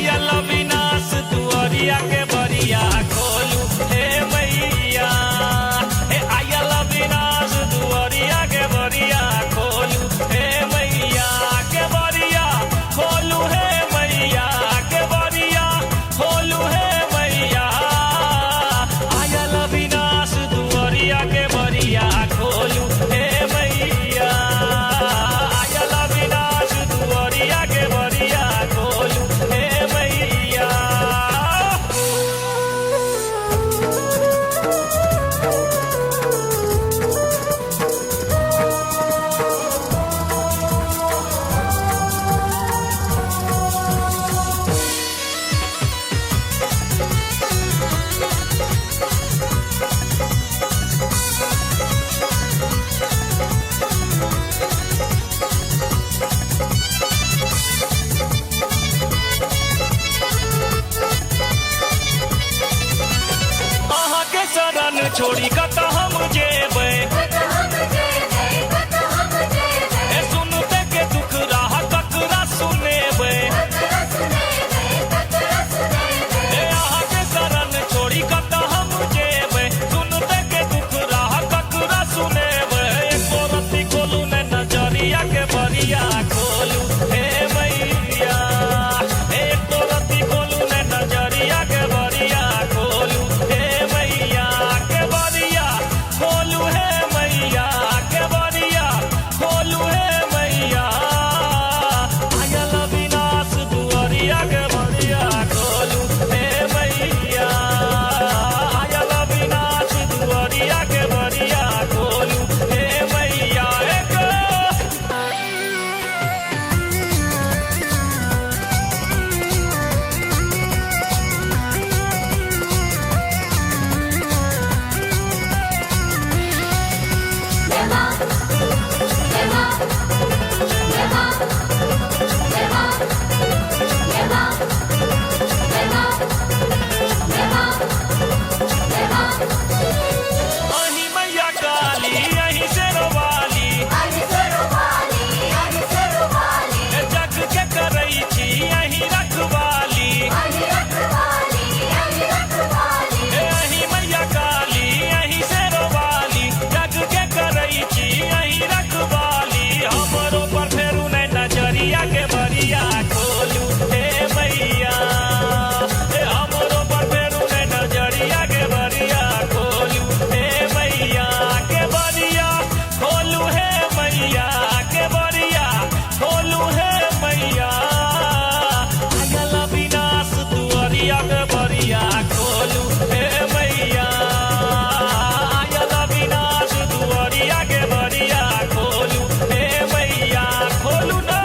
आयल विनाश दुआरिया के बरिया खोलू हे मैया। हे आयल विनाश दुआरिया के बरिया खोलू हे मैया के बरिया खोलू हे मैया के बरिया खोलू हे मैया। आयल विनाश दुआरिया के बरिया खोलू हे मैया। आयल विनाश दुआरिया के बरिया खोलू हे मैया। अहाँ के शरण छोड़ी कतऽ हम जेबै। ए सुनते के दुख राह ककरा सुनेबै। ए अहाँ के शरण छोड़ी कतऽ हम जेबै। सुनते के दुख राह ककरा सुनेबै। एको रत्ती खोलू ने नजरिया के बरिया खोलू हे मैया। एको रत्ती खोलू ने नजरिया के बरिया खोलू हे मैया के बरिया खोलू हे मैया के बरिया खोलू हे मैया। आयल विनाश दुआरिया के बरिया खोलू हे मैया। आयल विनाश दुआरिया के बरिया खोलू हे मैया। एक अहीं मैया काली अहीं शेरवाली जग के करै छी अहीं रखवाली। अहीं मैया काली अहीं शेरवाली जग के करै छी अहीं रखवाली। हमरो पर फेरू ने नजरिया के बरिया खोलू हे मैया। हमरो पर फेरू ने नजरिया के बरिया खोलू हे मैया के बरिया खोलू हे मैया के बरिया खोलू हे मैया। आयल विनाश दुआरिया के बरिया खोलू हे मैया। आयल विनाश दुआरिया के बरिया खोलू हे मैया खोलू ना।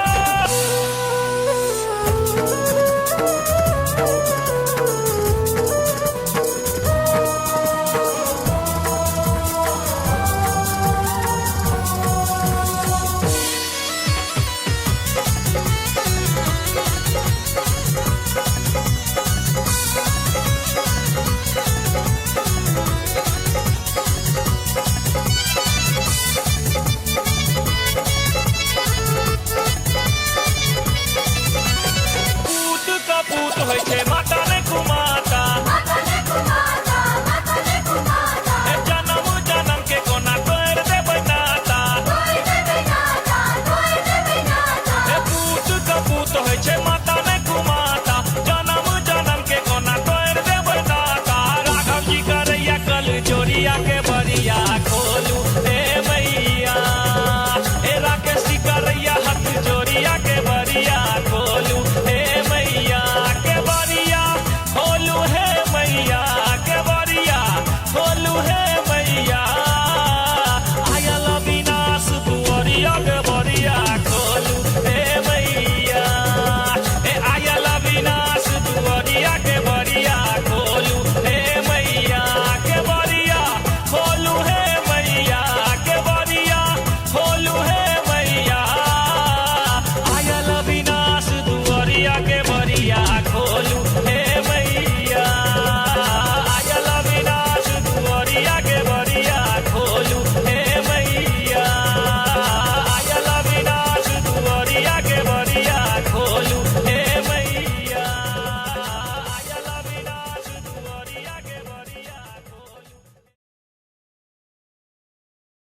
पूत कपूत होइ छै माता